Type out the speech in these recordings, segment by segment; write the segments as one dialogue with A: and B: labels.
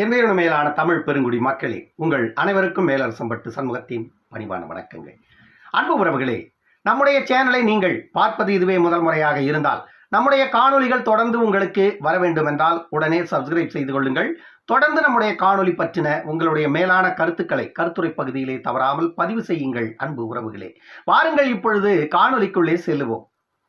A: என் மேலான தமிழ் பெருங்குடி மக்களே, உங்கள் அனைவருக்கும் மேலரசம்பட்டு சண்முகத்தின் பணிவான வணக்கங்கள். அன்பு உறவுகளே, நம்முடைய சேனலை நீங்கள் பார்ப்பது இதுவே முதல் முறையாக இருந்தால் நம்முடைய காணொளிகள் தொடர்ந்து உங்களுக்கு வர வேண்டும் என்றால் உடனே சப்ஸ்கிரைப் செய்து கொள்ளுங்கள். தொடர்ந்து நம்முடைய காணொளி பற்றின உங்களுடைய மேலான கருத்துக்களை கருத்துரை பகுதியிலே தவறாமல் பதிவு செய்யுங்கள். அன்பு உறவுகளே, வாருங்கள் இப்பொழுது காணொளிக்குள்ளே செல்லுவோம்.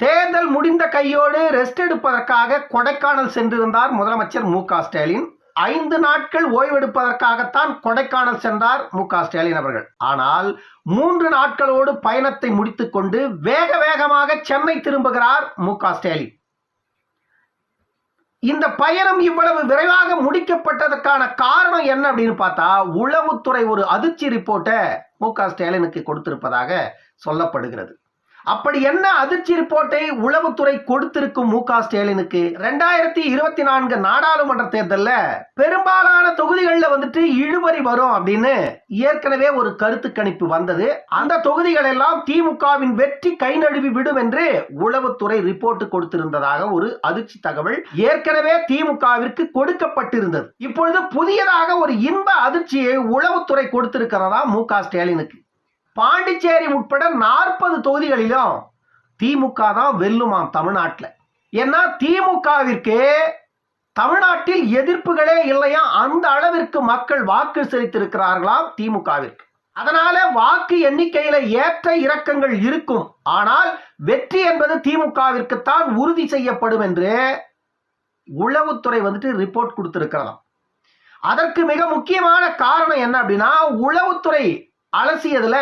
A: தேர்தல் முடிந்த கையோடு ரெஸ்ட் எடுப்பதற்காக கொடைக்கானல் சென்றிருந்தார் முதலமைச்சர் மு.க. ஸ்டாலின். 5 நாட்கள் ஓய்வெடுப்பதற்காகத்தான் கொடைக்கானல் சென்றார் மு.க. ஸ்டாலின் அவர்கள். ஆனால் 3 நாட்களோடு பயணத்தை முடித்துக் கொண்டு வேக வேகமாக சென்னை திரும்புகிறார் மு.க. ஸ்டாலின். இந்த பயணம் இவ்வளவு விரைவாக முடிக்கப்பட்டதற்கான காரணம் என்ன அப்படின்னு பார்த்தா, உளவுத்துறை ஒரு அதிர்ச்சி ரிப்போர்ட்டை மு.க. ஸ்டாலினுக்கு கொடுத்திருப்பதாக சொல்லப்படுகிறது. அப்படி என்ன அதிர்ச்சி ரிப்போர்ட்டை உளவுத்துறை கொடுத்திருக்கும் மு.க. ஸ்டாலினுக்கு? 2024 நாடாளுமன்ற தேர்தலில் பெரும்பாலான தொகுதிகளில் இழுபறி வரும் அப்படின்னு ஏற்கனவே ஒரு கருத்து கணிப்பு வந்தது. அந்த தொகுதிகள் எல்லாம் திமுகவின் வெற்றி கை நழுவி விடும் என்று உளவுத்துறை ரிப்போர்ட் கொடுத்திருந்ததாக ஒரு அதிர்ச்சி தகவல் ஏற்கனவே திமுகவிற்கு கொடுக்கப்பட்டிருந்தது. இப்பொழுது புதியதாக ஒரு இன்ப அதிர்ச்சியை உளவுத்துறை கொடுத்திருக்கிறதா மு.க. ஸ்டாலினுக்கு. பாண்டிச்சேரி உட்பட 40 தொகுதிகளிலும் திமுக தான் வெல்லுமாம் தமிழ்நாட்டில். ஏன்னா திமுகவிற்கு தமிழ்நாட்டில் எதிர்ப்புகளே இல்லையா, அந்த அளவிற்கு மக்கள் வாக்கு செலுத்தியிருக்கிறார்களாம் திமுகவிற்கு. அதனால வாக்கு எண்ணிக்கையில ஏற்ற இறக்கங்கள் இருக்கும், ஆனால் வெற்றி என்பது திமுகவிற்குத்தான் உறுதி செய்யப்படும் என்று உளவுத்துறை ரிப்போர்ட் கொடுத்திருக்கிறதாம். அதற்கு மிக முக்கியமான காரணம் என்ன அப்படின்னா, உளவுத்துறை அலசியதுல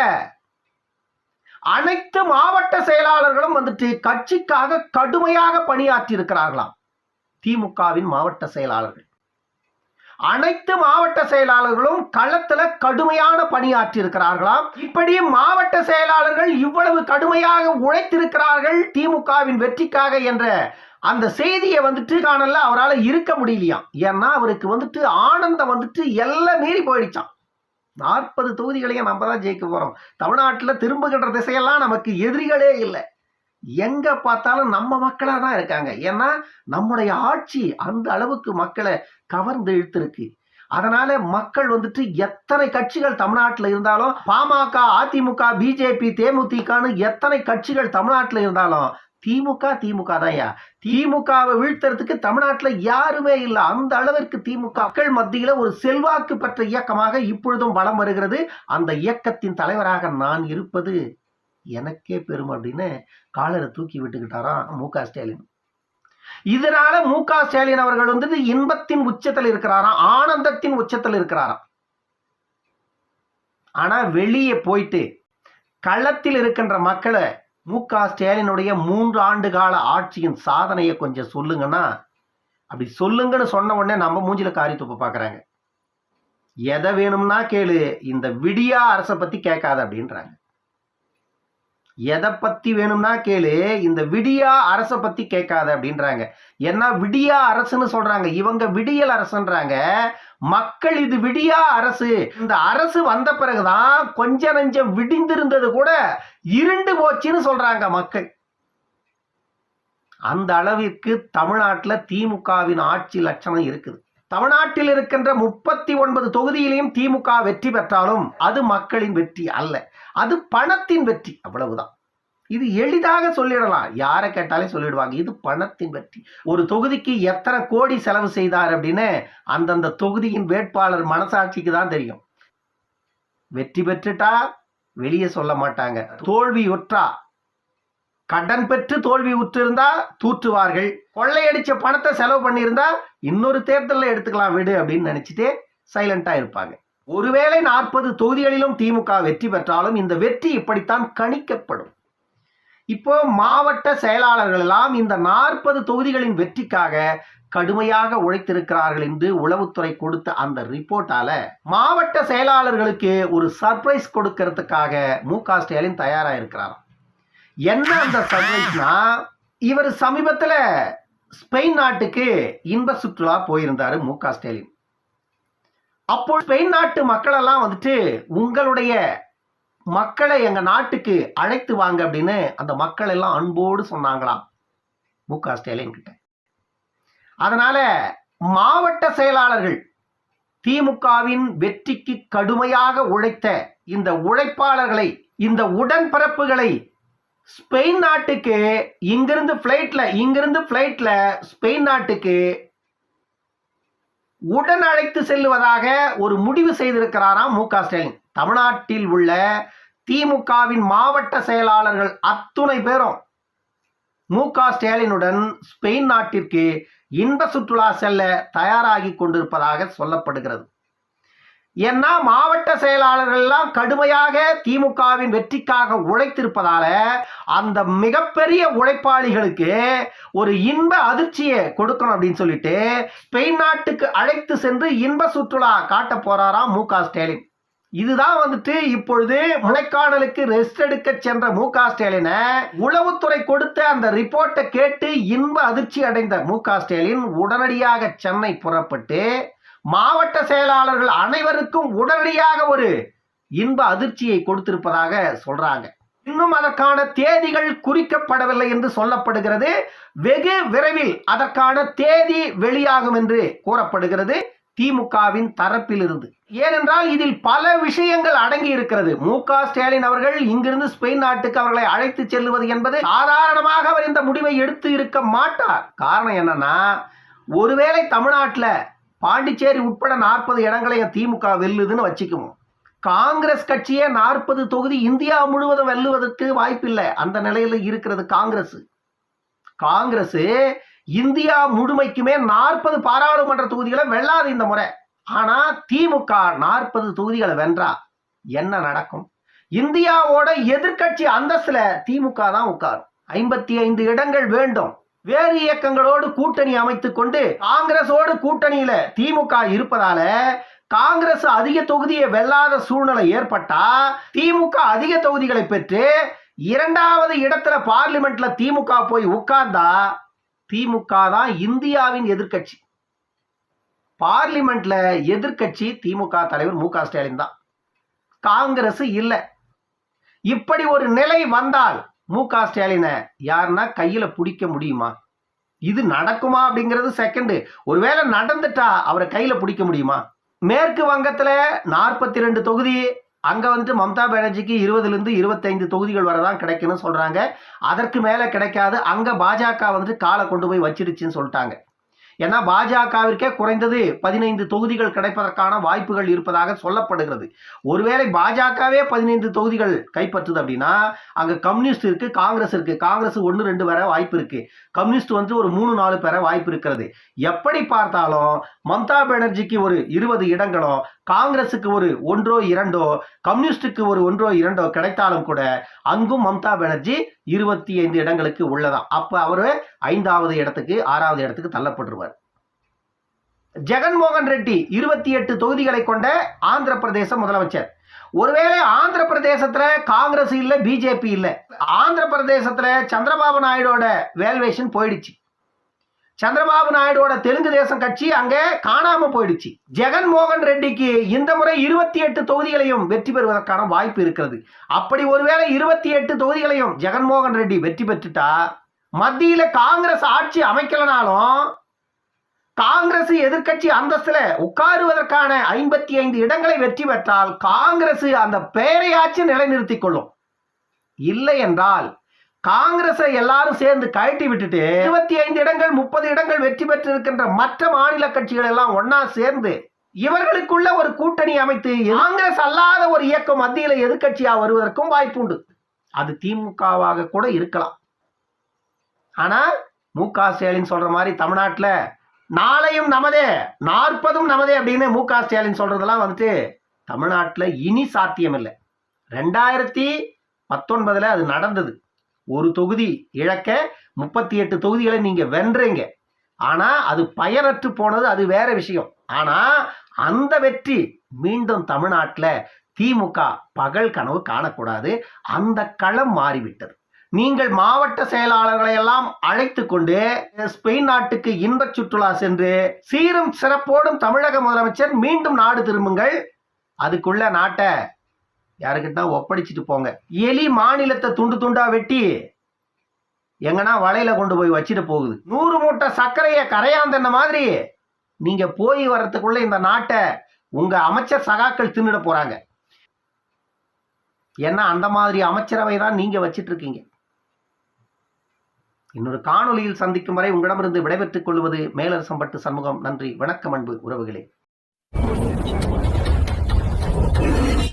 A: அனைத்து மாவட்ட செயலாளர்களும் கட்சிக்காக கடுமையாக பணியாற்றி இருக்கிறார்களாம். திமுகவின் மாவட்ட செயலாளர்கள், அனைத்து மாவட்ட செயலாளர்களும் களத்துல கடுமையான பணியாற்றி இருக்கிறார்களாம். இப்படி மாவட்ட செயலாளர்கள் இவ்வளவு கடுமையாக உழைத்திருக்கிறார்கள் திமுகவின் வெற்றிக்காக என்ற அந்த செய்தியை காணல அவரால் இருக்க முடியலையாம். ஏன்னா அவருக்கு ஆனந்தம் எல்லாம் மீறி போயிடுச்சான். 40 தொகுதிகளையும் நம்ம தான் ஜெயிக்க போறோம். தமிழ்நாட்டில் திரும்புகின்ற திசையெல்லாம் நமக்கு எதிரிகளே இல்லை. எங்க பார்த்தாலும் நம்ம மக்களா தான் இருக்காங்க. ஏன்னா நம்முடைய ஆட்சி அந்த அளவுக்கு மக்களை கவர்ந்து இழுத்திருக்கு. அதனால மக்கள் எத்தனை கட்சிகள் தமிழ்நாட்டில் இருந்தாலும், பாமக, அதிமுக, பிஜேபி, தேமுதிகன்னு எத்தனை கட்சிகள் தமிழ்நாட்டில் இருந்தாலும் திமுக தான். திமுகவை வீழ்த்துறதுக்கு தமிழ்நாட்டில் யாருமே இல்லை. அந்த அளவிற்கு திமுக மக்கள் மத்தியில் ஒரு செல்வாக்கு பெற்ற இயக்கமாக இப்பொழுதும் வலம் வருகிறது. அந்த இயக்கத்தின் தலைவராக நான் இருப்பது எனக்கே பெருமை அப்படின்னு காலரை தூக்கி விட்டுக்கிட்டாராம் மு.க. ஸ்டாலின். இதனால மு.க. ஸ்டாலின் அவர்கள் இன்பத்தின் உச்சத்தில் இருக்கிறாராம், ஆனந்தத்தின் உச்சத்தில் இருக்கிறாராம். ஆனா வெளியே போயிட்டு களத்தில் இருக்கின்ற மக்களை மு.க. ஸ்டாலினுடைய 3 ஆண்டு கால ஆட்சியின் சாதனையை கொஞ்சம் சொல்லுங்கன்னா, அப்படி சொல்லுங்கன்னு சொன்ன உடனே நம்ம மூஞ்சில காரி துப்ப பாக்குறாங்க. எதை வேணும்னா கேளு, இந்த விடியா அரசை பத்தி கேட்காத அப்படின்றாங்க. எதை பத்தி வேணும்னா கேளு, இந்த விடியா அரசை பத்தி கேட்காத அப்படின்றாங்க. ஏன்னா விடியா அரசுன்னு சொல்றாங்க, இவங்க விடியல் அரசுன்றாங்க. மக்கள் இது விடியா அரசு, இந்த அரசு வந்த பிறகுதான் கொஞ்ச நஞ்சம் விடிந்திருந்தது கூட இருண்டு போச்சுன்னு சொல்றாங்க மக்கள். அந்த அளவிற்கு தமிழ்நாட்டில் திமுகவின் ஆட்சி லட்சணம் இருக்குது. தமிழ்நாட்டில் இருக்கின்ற 39 தொகுதியிலையும் திமுக வெற்றி பெற்றாலும் அது மக்களின் வெற்றி அல்ல, அது பணத்தின் வெற்றி, அவ்வளவுதான். இது எளிதாக சொல்லிடலாம், யாரை கேட்டாலே சொல்லிடுவாங்க, இது பணத்தின் வெற்றி. ஒரு தொகுதிக்கு எத்தனை கோடி செலவு செய்தார் அப்படின்னு அந்தந்த தொகுதியின் வேட்பாளர் மனசாட்சிக்கு தான் தெரியும். வெற்றி பெற்றுட்டா வெளியே சொல்ல மாட்டாங்க, தோல்வியுற்றா, கடன் பெற்று தோல்வி உற்றிருந்தா தூற்றுவார்கள். கொள்ளையடிச்ச பணத்தை செலவு பண்ணியிருந்தா இன்னொரு தேர்தலில் எடுத்துக்கலாம் விடு அப்படின்னு நினைச்சிட்டு சைலண்டா இருப்பாங்க. ஒருவேளை 40 தொகுதிகளிலும் திமுக வெற்றி பெற்றாலும் இந்த வெற்றி இப்படித்தான் கணிக்கப்படும். இப்போ மாவட்ட செயலாளர்கள் எல்லாம் இந்த 40 தொகுதிகளின் வெற்றிக்காக கடுமையாக உழைத்திருக்கிறார்கள் என்று உளவுத்துறை கொடுத்த அந்த ரிப்போர்ட்டால மாவட்ட செயலாளர்களுக்கு ஒரு சர்ப்ரைஸ் கொடுக்கிறதுக்காக மு.க. ஸ்டாலின் தயாரா இருக்கிறார். என்ன அந்த சர்ப்ரைஸ்னா, இவர் சமீபத்தில் ஸ்பெயின் நாட்டுக்கு இன்ப சுற்றுலா போயிருந்தாரு மு.க. ஸ்டாலின். அப்போ ஸ்பெயின் நாட்டு மக்கள் எல்லாம் உங்களுடைய மக்களை எங்க நாட்டுக்கு அழைத்து வாங்க அப்படின்னு அந்த மக்கள் எல்லாம் அன்போடு சொன்னாங்களாம் மு.க. ஸ்டாலின் கிட்ட. அதனால மாவட்ட செயலாளர்கள் திமுகவின் வெற்றிக்கு கடுமையாக உழைத்த இந்த உழைப்பாளர்களை, இந்த உடன்பிறப்புகளை ஸ்பெயின் நாட்டுக்கு இங்கிருந்து பிளைட்ல ஸ்பெயின் நாட்டுக்கு உடன் அழைத்து செல்லுவதாக ஒரு முடிவு செய்திருக்கிறாராம் மு.க. ஸ்டாலின். தமிழ்நாட்டில் உள்ள திமுகவின் மாவட்ட செயலாளர்கள் அத்துணை பேரும் மு.க. ஸ்டாலினுடன் ஸ்பெயின் நாட்டிற்கு இன்ப சுற்றுலா செல்ல தயாராகி கொண்டிருப்பதாக சொல்லப்படுகிறது. ஏன்னா மாவட்ட செயலாளர்கள் எல்லாம் கடுமையாக திமுகவின் வெற்றிக்காக உழைத்திருப்பதால அந்த மிகப்பெரிய உழைப்பாளிகளுக்கு ஒரு இன்ப அதிர்ச்சியை கொடுக்கணும் அப்படின்னு சொல்லிட்டு ஸ்பெயின் நாட்டுக்கு அழைத்து சென்று இன்ப சுற்றுலா காட்ட போறாராம் மு.க. ஸ்டாலின். இதுதான் இப்பொழுது முளைக்காணலுக்கு ரெஸ்ட் எடுக்க சென்ற மு.க. ஸ்டாலினை உளவுத்துறை கொடுத்த அந்த ரிப்போர்ட்டை கேட்டு இன்ப அதிர்ச்சி அடைந்த மு.க. ஸ்டாலின் உடனடியாக சென்னை புறப்பட்டு மாவட்ட செயலாளர்கள் அனைவருக்கும் உடனடியாக ஒரு இன்ப அதிர்ச்சியை கொடுத்திருப்பதாக சொல்றாங்க. இன்னும் அதற்கான தேதிகள் குறிக்கப்படவில்லை என்று சொல்லப்படுகிறது. வெகு விரைவில் அதற்கான தேதி வெளியாகும் என்று கூறப்படுகிறது திமுகவின் தரப்பில் இருந்து. ஏனென்றால் இதில் பல விஷயங்கள் அடங்கி இருக்கிறது. மு.க. ஸ்டாலின் அவர்கள் இங்கிருந்து ஸ்பெயின் நாட்டுக்கு அவர்களை அழைத்து செல்லுவது என்பது சாதாரணமாக அவர் இந்த முடிவை எடுத்து இருக்க மாட்டார். காரணம் என்னன்னா, ஒருவேளை தமிழ்நாட்டில் பாண்டிச்சேரி உட்பட 40 இடங்களையும் திமுக வெல்லுதுன்னு வச்சுக்குவோம். காங்கிரஸ் கட்சியே 40 தொகுதி இந்தியா முழுவதும் வெல்லுவதற்கு வாய்ப்பில்லை. அந்த நிலையில இருக்கிறது காங்கிரஸ் இந்தியா முழுமைக்குமே 40 பாராளுமன்ற தொகுதிகளை வெல்லாது இந்த முறை. ஆனா திமுக 40 தொகுதிகளை வென்றா என்ன நடக்கும்? இந்தியாவோட எதிர்கட்சி அந்தஸ்துல திமுக தான் உட்காரும். 55 இடங்கள் வேண்டும். வேறு இயக்கங்களோடு கூட்டணி அமைத்துக் கொண்டு காங்கிரஸோடு கூட்டணியில திமுக இருப்பதால காங்கிரஸ் அதிக தொகுதியை வெல்லாத சூழ்நிலை ஏற்பட்டா திமுக அதிக தொகுதிகளை பெற்று 2வது இடத்துல பார்லிமெண்ட்ல திமுக போய் உட்கார்ந்தா திமுக தான் இந்தியாவின் எதிர்கட்சி. பார்லிமெண்ட்ல எதிர்கட்சி திமுக தலைவர் மு.க. ஸ்டாலின் தான், காங்கிரஸ் இல்ல. இப்படி ஒரு நிலை வந்தால் மு.க. ஸ்டாலினை யாருன்னா கையில பிடிக்க முடியுமா? இது நடக்குமா அப்படிங்கிறது செகண்ட். ஒருவேளை நடந்துட்டா அவரை கையில பிடிக்க முடியுமா? மேற்கு வங்கத்துல 42 தொகுதி, அங்க மம்தா பானர்ஜிக்கு 20லிருந்து 25 தொகுதிகள் வரதான் கிடைக்குன்னு சொல்றாங்க. அதற்கு மேல கிடைக்காது. அங்க பாஜக காலை கொண்டு போய் வச்சிருச்சுன்னு சொல்லிட்டாங்க. ஏன்னா பாஜகவிற்கே குறைந்தது 15 தொகுதிகள் கிடைப்பதற்கான வாய்ப்புகள் இருப்பதாக சொல்லப்படுகிறது. ஒருவேளை பாஜகவே 15 தொகுதிகள் கைப்பற்றுது அப்படின்னா அங்க கம்யூனிஸ்ட் இருக்கு, காங்கிரஸ் இருக்கு. காங்கிரஸ் 1-2 வர வாய்ப்பு இருக்கு. கம்யூனிஸ்ட் ஒரு 3-4 பெற வாய்ப்பு இருக்கிறது. எப்படி பார்த்தாலும் மம்தா பானர்ஜிக்கு ஒரு 20 இடங்களோ, காங்கிரஸுக்கு ஒரு 1-2, கம்யூனிஸ்டுக்கு ஒரு 1-2 கிடைத்தாலும் கூட அங்கும் மம்தா பானர்ஜி 25 இடங்களுக்கு உள்ளதான். அப்ப அவரு 5வது இடத்துக்கு 6வது இடத்துக்கு தள்ளப்பட்டுருவார். ஜெகன்மோகன் ரெட்டி 28 தொகுதிகளை கொண்ட ஆந்திர பிரதேச முதலமைச்சர். ஒருவேளை ஆந்திர பிரதேசத்துல காங்கிரஸ் இல்ல, பிஜேபி இல்ல. ஆந்திர பிரதேசத்துல சந்திரபாபு நாயுடோட வேல்வேஷன் போயிடுச்சு. சந்திரபாபு நாயுடோட தெலுங்கு தேசம் கட்சி அங்க காணாம போயிடுச்சு. ஜெகன்மோகன் ரெட்டிக்கு இந்த முறை 28 தொகுதிகளையும் வெற்றி பெறுவதற்கான வாய்ப்பு இருக்கிறது. அப்படி ஒருவேளை 28 தொகுதிகளையும் ஜெகன்மோகன் ரெட்டி வெற்றி பெற்றுட்டா மத்தியில காங்கிரஸ் ஆட்சி அமைக்கலனாலும் காங்கிரஸ் எதிர்கட்சி அந்தஸ்துல உட்காருவதற்கான 55 இடங்களை வெற்றி பெற்றால் காங்கிரஸ் அந்த பெயரையாச்சு நிலைநிறுத்திக் கொள்ளும். இல்லை என்றால் காங்கிரஸ் எல்லாரும் சேர்ந்து கழட்டி விட்டுட்டு 25 இடங்கள் 30 இடங்கள் வெற்றி பெற்றிருக்கின்ற மற்ற மாநில கட்சிகள் எல்லாம் ஒன்னா சேர்ந்து இவர்களுக்குள்ள ஒரு கூட்டணி அமைத்து காங்கிரஸ் அல்லாத ஒரு இயக்கம் மத்தியில எதிர்கட்சியா வருவதற்கும் வாய்ப்பு உண்டு. அது திமுகவாக கூட இருக்கலாம். ஆனா மு.க. ஸ்டாலின் சொல்ற மாதிரி தமிழ்நாட்டில் நாளையும் நமதே 40ம் நமதே அப்படின்னு மு.க. ஸ்டாலின் சொல்றதெல்லாம் தமிழ்நாட்டில் இனி சாத்தியம் இல்லை. 2019 அது நடந்தது. ஒரு தொகுதி இழக்க 38 தொகுதிகளை நீங்க வென்றீங்க. ஆனா அது பயனற்று போனது, அது வேற விஷயம். ஆனா அந்த வெற்றி மீண்டும் தமிழ்நாட்டில் திமுக பகல் கனவு காணக்கூடாது. அந்த களம் மாறிவிட்டது. நீங்கள் மாவட்ட செயலாளர்களை எல்லாம் அழைத்து கொண்டு ஸ்பெயின் நாட்டுக்கு இன்ப சுற்றுலா சென்று சீரும் சிறப்போடும் தமிழக முதலமைச்சர் மீண்டும் நாடு திரும்புங்கள். அதுக்குள்ள நாட்டை யாருக்கிட்ட ஒப்படைச்சிட்டு போங்க. எலி மாநிலத்தை துண்டு துண்டா வெட்டி எங்கன்னா வலையில கொண்டு போய் வச்சுட்டு போகுது. 100 மூட்டை சர்க்கரையை கரையாந்தன மாதிரி நீங்க போய் வர்றதுக்குள்ள இந்த நாட்டை உங்க அமைச்சர் சகாக்கள் தின்னுட போறாங்க. ஏன்னா அந்த மாதிரி அமைச்சரவை தான் நீங்க வச்சிட்டு இருக்கீங்க. இன்னொரு காணொலியில் சந்திக்கும் வரை உங்களிடமிருந்து விடைபெற்றுக் கொள்வது மேலரசம்பட்டு சண்முகம். நன்றி, வணக்கம் அன்பு உறவுகளே.